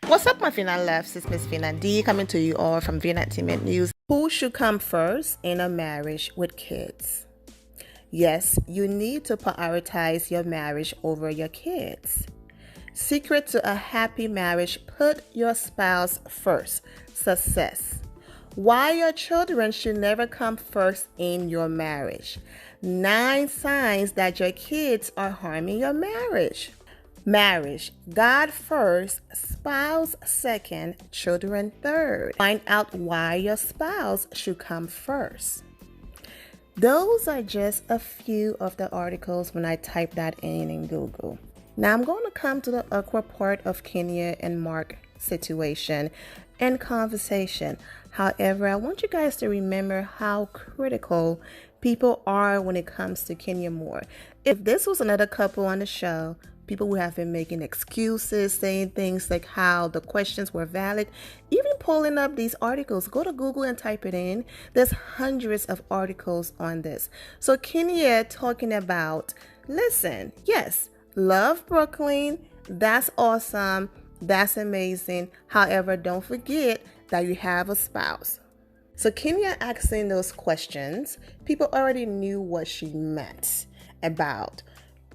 What's up, my Fina loves? It's Miss Fina D coming to you all from Fina Entertainment News. Who should come first in a marriage with kids? Yes, you need to prioritize your marriage over your kids. Secret to a happy marriage: put your spouse first. Success. Why your children should never come first in your marriage. 9 signs that your kids are harming your marriage. Marriage: God first, spouse second, children third. Find out why your spouse should come first. Those are just a few of the articles when I type that in Google. Now I'm going to come to the awkward part of Kenya and Marc situation and conversation. However, I want you guys to remember how critical people are when it comes to Kenya Moore. If this was another couple on the show, people would have been making excuses, saying things like how the questions were valid, even pulling up these articles. Go to Google and type it in. There's hundreds of articles on this. So Kenya talking about, listen, yes, love Brooklyn. That's awesome. That's amazing. However, don't forget that you have a spouse. So Kenya asking those questions, people already knew what she meant about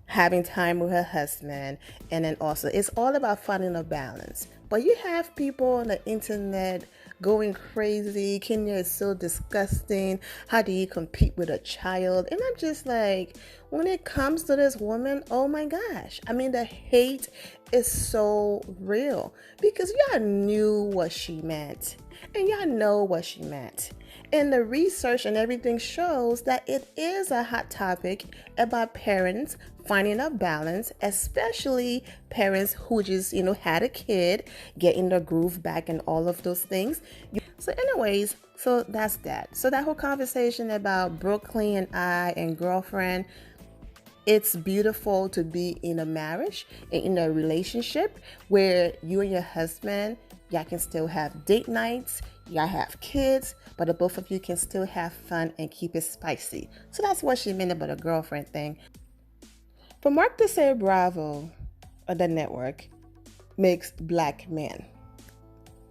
having time with her husband, and then also it's all about finding a balance. But you have people on the internet going crazy. Kenya is so disgusting. How do you compete with a child? And I'm just like, when it comes to this woman, oh my gosh. I mean, the hate is so real because y'all knew what she meant and y'all know what she meant. And the research and everything shows that it is a hot topic about parents finding a balance, especially parents who just, had a kid, getting the groove back and all of those things. So anyways, so that's that. So that whole conversation about Brooklyn and I and girlfriend, it's beautiful to be in a marriage and in a relationship where you and your husband, y'all can still have date nights, y'all have kids, but the both of you can still have fun and keep it spicy. So that's what she meant about a girlfriend thing. For Marc to say Bravo on the network makes black men,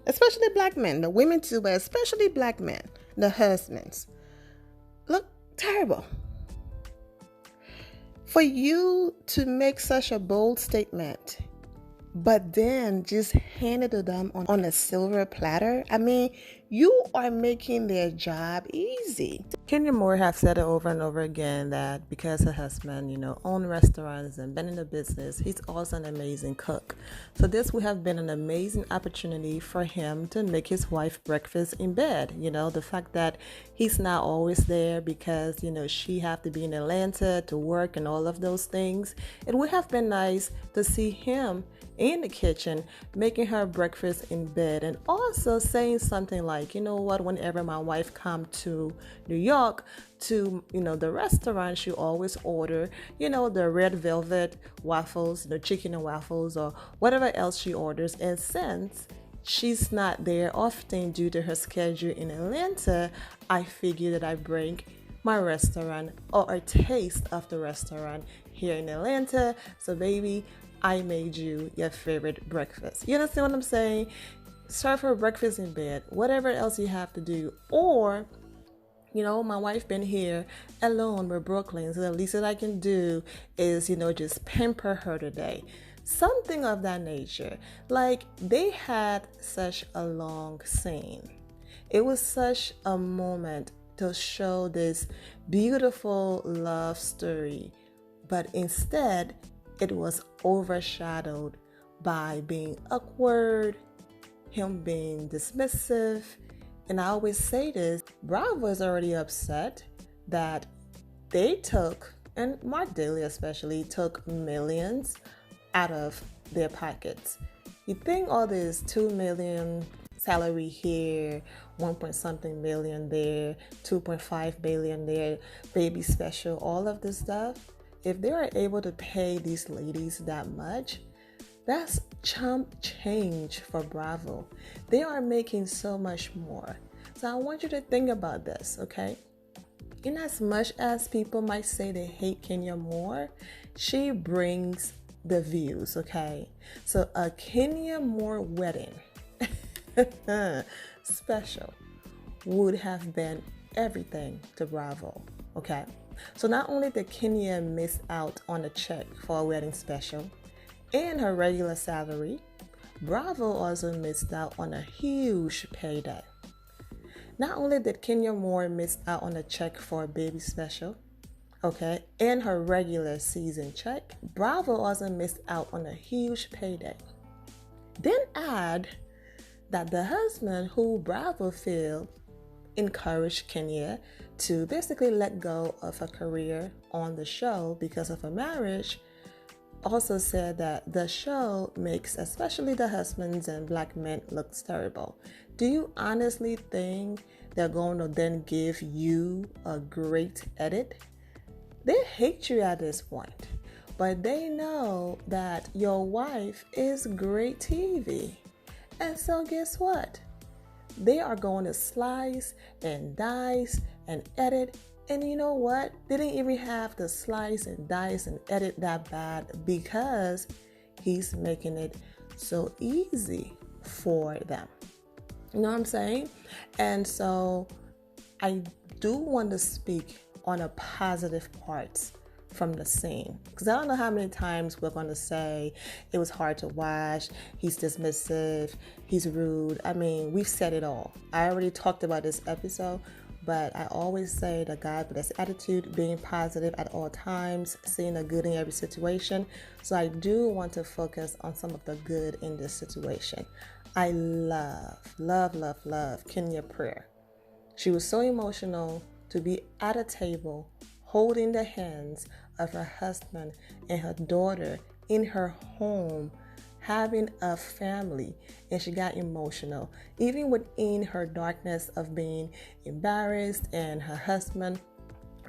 especially black men, the women too, but especially black men, the husbands, look terrible. For you to make such a bold statement, but then just hand it to them on a silver platter, I mean, you are making their job easy. Kenya Moore have said it over and over again that because her husband, own restaurants and been in the business, he's also an amazing cook. So this would have been an amazing opportunity for him to make his wife breakfast in bed. The fact that he's not always there because, she have to be in Atlanta to work and all of those things. It would have been nice to see him in the kitchen making her breakfast in bed, and also saying something like, whenever my wife come to New York to the restaurant, she always order the red velvet waffles, chicken and waffles, or whatever else she orders. And since she's not there often due to her schedule in Atlanta, I figure that I bring my restaurant or a taste of the restaurant here in Atlanta. So baby, I made you your favorite breakfast. You understand what I'm saying? Serve her breakfast in bed, whatever else you have to do. Or, my wife been here alone with Brooklyn, so the least that I can do is, just pamper her today. Something of that nature. Like, they had such a long scene. It was such a moment to show this beautiful love story, but instead, it was overshadowed by being awkward, him being dismissive. And I always say this, Bravo is already upset that they took, and Marc Daly especially, took millions out of their pockets. You think all this 2 million salary here, 1 point something million there, 2.5 billion there, baby special, all of this stuff, if they are able to pay these ladies that much, that's chump change for Bravo. They are making so much more. So I want you to think about this, okay? In as much as people might say they hate Kenya Moore, she brings the views, okay? So a Kenya Moore wedding special would have been everything to Bravo, okay? So not only did Kenya miss out on a check for a wedding special and her regular salary, Bravo also missed out on a huge payday. Not only did Kenya Moore miss out on a check for a baby special, okay, and her regular season check, Bravo also missed out on a huge payday. Then add that the husband who Bravo feel encouraged Kenya to basically let go of her career on the show because of her marriage, also said that the show makes especially the husbands and black men look terrible. Do you honestly think they're going to then give you a great edit? They hate you at this point, but they know that your wife is great TV. And so guess what? They are going to slice and dice and edit. And you know what? They didn't even have to slice and dice and edit that bad because he's making it so easy for them. You know what I'm saying? And so I do want to speak on a positive parts from the scene, because I don't know how many times we're going to say it was hard to watch, he's dismissive, he's rude. I mean, we've said it all. I already talked about this episode, but I always say the guy with this attitude, being positive at all times, seeing the good in every situation. So I do want to focus on some of the good in this situation. I love Kenya Prayer. She was so emotional to be at a table holding the hands of her husband and her daughter in her home, having a family, and she got emotional. Even within her darkness of being embarrassed and her husband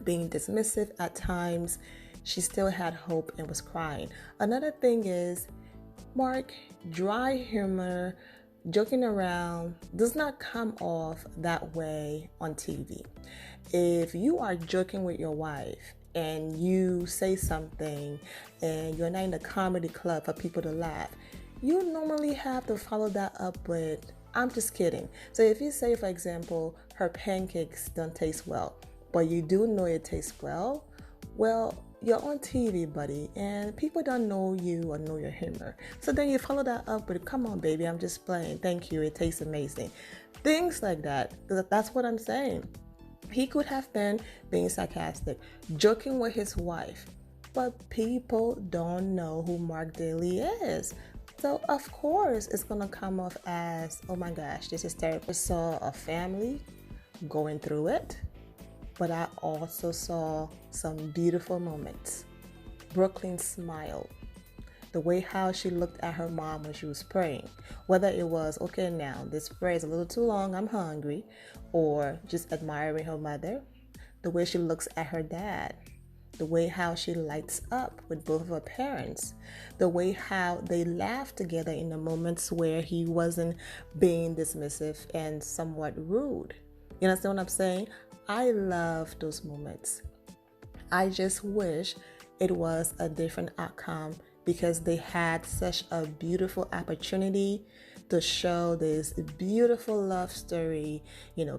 being dismissive at times, she still had hope and was crying. Another thing is, Marc, dry humor, joking around does not come off that way on TV. If you are joking with your wife and you say something and you're not in a comedy club for people to laugh, you normally have to follow that up with, I'm just kidding. So if you say, for example, her pancakes don't taste well, but you do know it tastes well, you're on TV, buddy, and people don't know you or know your humor. So then you follow that up with, come on, baby, I'm just playing. Thank you, it tastes amazing. Things like that, because that's what I'm saying. He could have been being sarcastic, joking with his wife, but people don't know who Marc Daly is. So of course it's gonna come off as, oh my gosh, this is terrible. I saw a family going through it, but I also saw some beautiful moments. Brooklyn smiled. The way how she looked at her mom when she was praying, whether it was, okay, now this prayer is a little too long, I'm hungry, or just admiring her mother, the way she looks at her dad, the way how she lights up with both of her parents, the way how they laugh together in the moments where he wasn't being dismissive and somewhat rude. You understand what I'm saying? I love those moments. I just wish it was a different outcome, because they had such a beautiful opportunity to show this beautiful love story,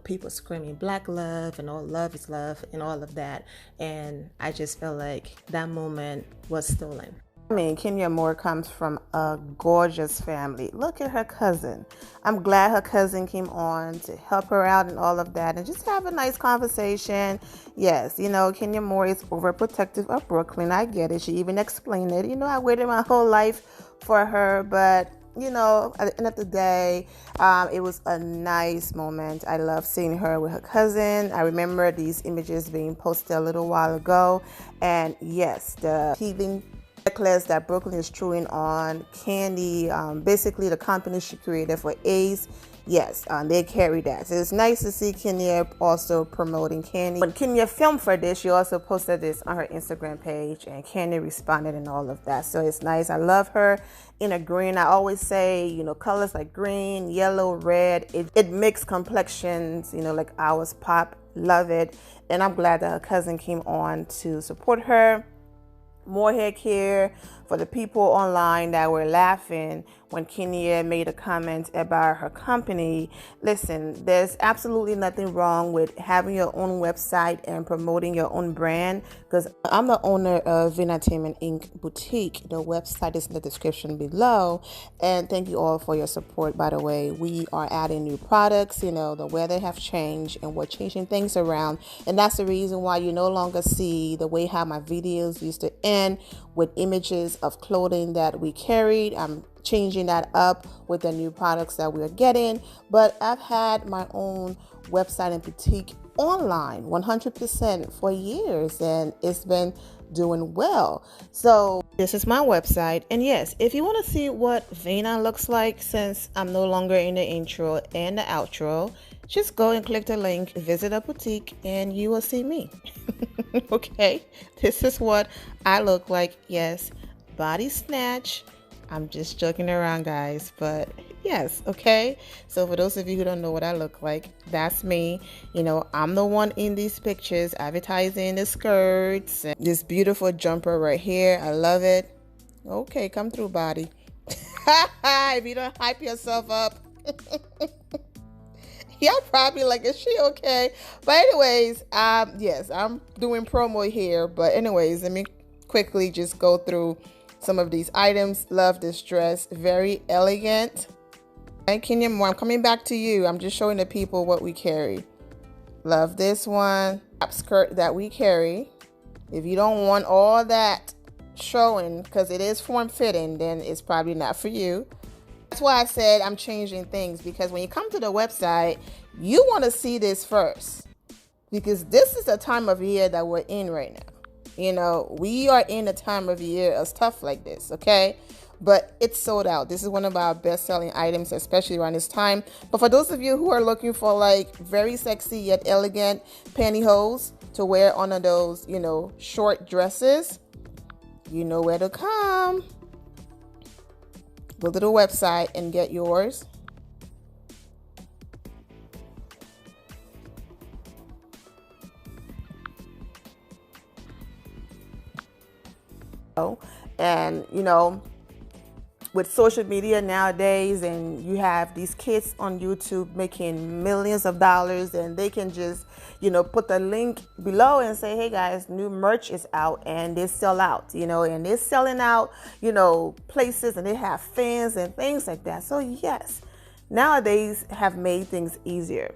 people screaming black love and all love is love and all of that. And I just felt like that moment was stolen. I mean, Kenya Moore comes from a gorgeous family. Look at her cousin. I'm glad her cousin came on to help her out and all of that and just have a nice conversation. Yes, Kenya Moore is overprotective of Brooklyn. I get it. She even explained it. I waited my whole life for her, but at the end of the day, it was a nice moment. I love seeing her with her cousin. I remember these images being posted a little while ago. And yes, the healing necklace that Brooklyn is chewing on, Candy, basically the company she created for AIDS, yes, they carry that. So it's nice to see Kenya also promoting Candy. When Kenya filmed for this, she also posted this on her Instagram page, and Candy responded and all of that. So it's nice. I love her in a green. I always say, colors like green, yellow, red, it mixed complexions, like ours pop. Love it. And I'm glad that her cousin came on to support her. More hair care For the people online that were laughing when Kenya made a comment about her company, listen, there's absolutely nothing wrong with having your own website and promoting your own brand, because I'm the owner of Entertainment Inc. Boutique. The website is in the description below. And thank you all for your support, by the way. We are adding new products. The weather have changed and we're changing things around. And that's the reason why you no longer see the way how my videos used to end with images of clothing that we carried. I'm changing that up with the new products that we're getting. But I've had my own website and boutique online 100% for years, and it's been doing well. So this is my website, and yes, if you want to see what Vena looks like since I'm no longer in the intro and the outro, just go and click the link, visit a boutique, and you will see me. Okay, this is what I look like. Yes, body snatch. I'm just joking around, guys, but yes, okay. So for those of you who don't know what I look like, that's me. I'm the one in these pictures advertising the skirts and this beautiful jumper right here. I love it. Okay, come through, body. If you don't hype yourself up. Y'all probably like, is she okay? But anyways, yes, I'm doing promo here. But anyways, let me quickly just go through some of these items. Love this dress, very elegant. And Kenya Moore, I'm coming back to you. I'm just showing the people what we carry. Love this one. Top skirt that we carry. If you don't want all that showing, because it is form-fitting, then it's probably not for you. That's why I said I'm changing things, because when you come to the website, you want to see this first, because this is the time of year that we're in right now. We are in a time of year of stuff like this, okay? But it's sold out. This is one of our best-selling items, especially around this time. But for those of you who are looking for like very sexy yet elegant pantyhose to wear on those, short dresses, you know where to come. Go to the website and get yours. And with social media nowadays, and you have these kids on YouTube making millions of dollars, and they can just put the link below and say, hey guys, new merch is out, and they sell out, and they're selling out places, and they have fans and things like that. So yes, nowadays have made things easier.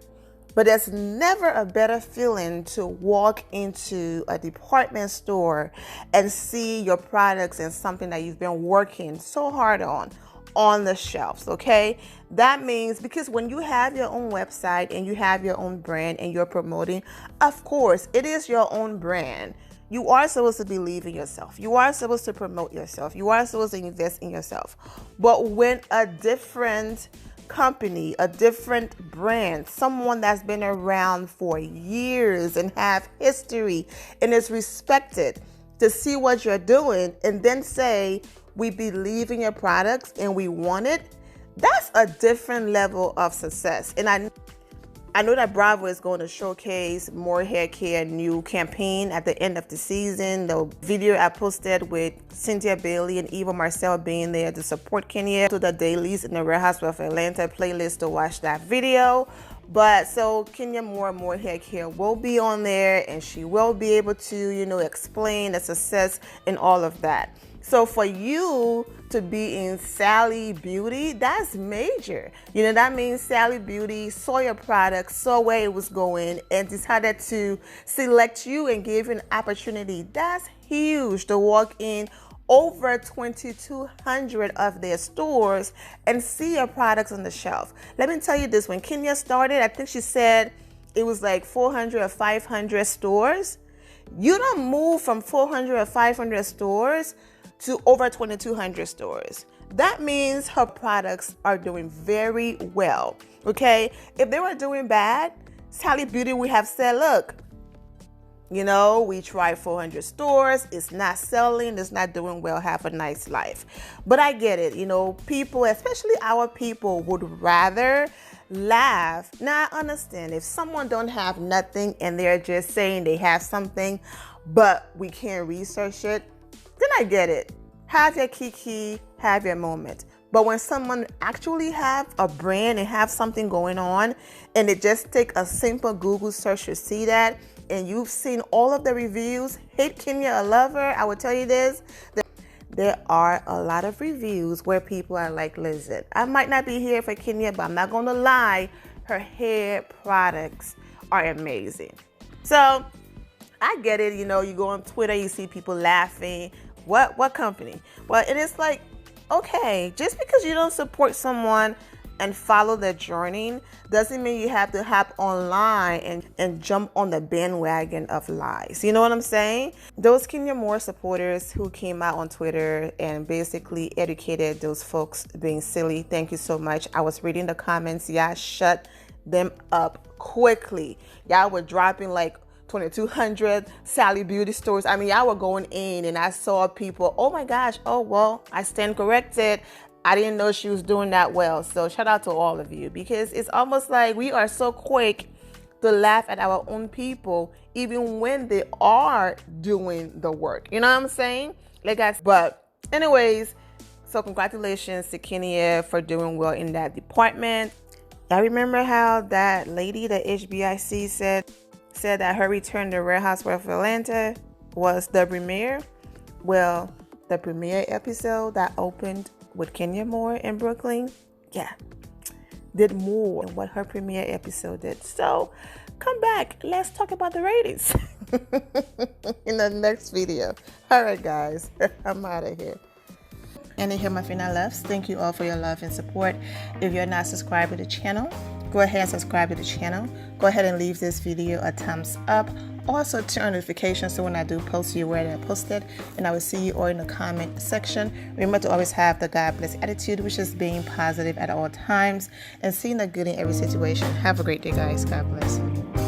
But there's never a better feeling to walk into a department store and see your products and something that you've been working so hard on the shelves, okay? That means, because when you have your own website and you have your own brand and you're promoting, of course, it is your own brand. You are supposed to believe in yourself. You are supposed to promote yourself. You are supposed to invest in yourself. But when a different company, a different brand, someone that's been around for years and have history and is respected, to see what you're doing and then say, we believe in your products and we want it, that's a different level of success. And I know that Bravo is going to showcase more hair care new campaign at the end of the season. The video I posted with Cynthia Bailey and Eva Marcel being there to support Kenya, to the dailies in the Real Housewives of Atlanta playlist to watch that video. But so Kenya More Hair Care will be on there, and she will be able to, explain the success and all of that. So for you to be in Sally Beauty, that's major. That means Sally Beauty saw your product, saw where it was going, and decided to select you and give you an opportunity. That's huge, to walk in over 2,200 of their stores and see your products on the shelf. Let me tell you this, when Kenya started, I think she said it was like 400 or 500 stores. You don't move from 400 or 500 stores to over 2,200 stores. That means her products are doing very well, okay? If they were doing bad, Sally Beauty would have said, look, we tried 400 stores, it's not selling, it's not doing well, have a nice life. But I get it, people, especially our people, would rather laugh. Now I understand if someone don't have nothing and they're just saying they have something, but we can't research it, then I get it. have your kiki, have your moment. But when someone actually have a brand and have something going on, and it just take a simple Google search to see that, and you've seen all of the reviews, hate Kenya a lover, I will tell you this, there are a lot of reviews where people are like, listen, I might not be here for Kenya, but I'm not gonna lie, her hair products are amazing. So I get it, you know, you go on Twitter, you see people laughing. What company? Well, it is like, okay, just because you don't support someone and follow their journey doesn't mean you have to hop online and jump on the bandwagon of lies. You know what I'm saying? Those Kenya Moore supporters who came out on Twitter and basically educated those folks being silly, thank you so much. I was reading the comments. Y'all shut them up quickly. Y'all were dropping like 2,200 Sally Beauty stores. I mean, y'all were going in, and I saw people, oh my gosh, oh, well, I stand corrected. I didn't know she was doing that well. So shout out to all of you, because it's almost like we are so quick to laugh at our own people, even when they are doing the work. You know what I'm saying? But anyways, so congratulations to Kenya for doing well in that department. I remember how that lady, the HBIC said that her return to Real Housewives of Atlanta was the premiere. Well, the premiere episode that opened with Kenya Moore in Brooklyn, did more than what her premiere episode did. So come back, let's talk about the ratings in the next video. All right, guys, I'm out of here. And here, my final loves, thank you all for your love and support. If you're not subscribed to the channel, go ahead and subscribe to the channel. Go ahead and leave this video a thumbs up. Also turn on notifications so when I do post, you're aware that I posted. And I will see you all in the comment section. Remember to always have the God bless attitude, which is being positive at all times and seeing the good in every situation. Have a great day, guys. God bless.